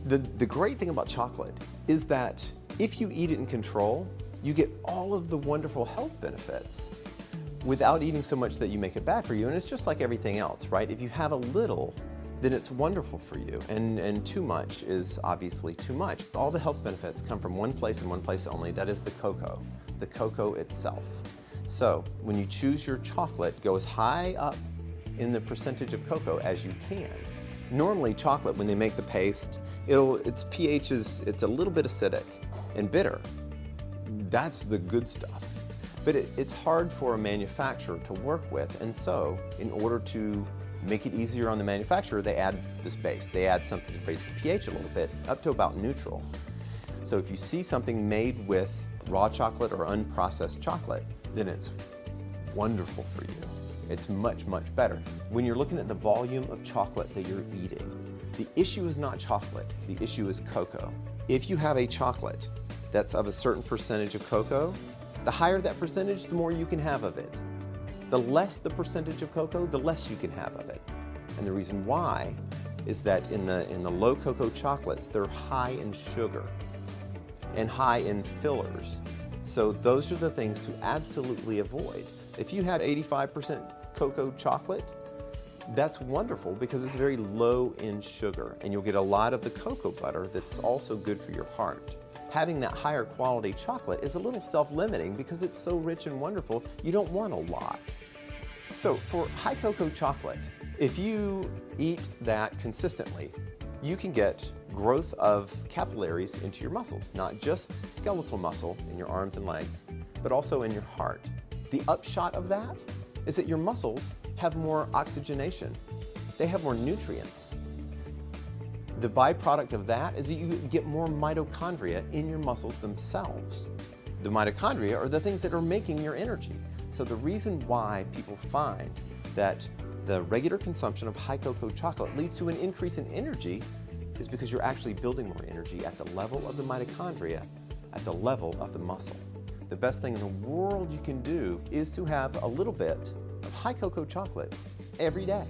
The great thing about chocolate is that if you eat it in control, you get all of the wonderful health benefits without eating so much that you make it bad for you. And it's just like everything else, right? If you have a little, then it's wonderful for you. And too much is obviously too much. All the health benefits come from one place and one place only. That is the cocoa itself. So when you choose your chocolate, go as high up in the percentage of cocoa as you can. Normally chocolate, when they make the paste, its pH it's a little bit acidic and bitter. That's the good stuff. But it's hard for a manufacturer to work with, and so in order to make it easier on the manufacturer, they add this base. They add something to raise the pH a little bit, up to about neutral. So if you see something made with raw chocolate or unprocessed chocolate, then it's wonderful for you. It's much, much better. When you're looking at the volume of chocolate that you're eating, the issue is not chocolate, the issue is cocoa. If you have a chocolate that's of a certain percentage of cocoa, the higher that percentage, the more you can have of it. The less the percentage of cocoa, the less you can have of it. And the reason why is that in the low cocoa chocolates, they're high in sugar and high in fillers. So those are the things to absolutely avoid. If you had 85% cocoa chocolate, that's wonderful because it's very low in sugar, and you'll get a lot of the cocoa butter that's also good for your heart. Having that higher quality chocolate is a little self-limiting because it's so rich and wonderful, you don't want a lot. So for high cocoa chocolate, if you eat that consistently, you can get growth of capillaries into your muscles, not just skeletal muscle in your arms and legs, but also in your heart. The upshot of that is that your muscles have more oxygenation. They have more nutrients. The byproduct of that is that you get more mitochondria in your muscles themselves. The mitochondria are the things that are making your energy. So the reason why people find that the regular consumption of high cocoa chocolate leads to an increase in energy is because you're actually building more energy at the level of the mitochondria, at the level of the muscle. The best thing in the world you can do is to have a little bit of high cocoa chocolate every day.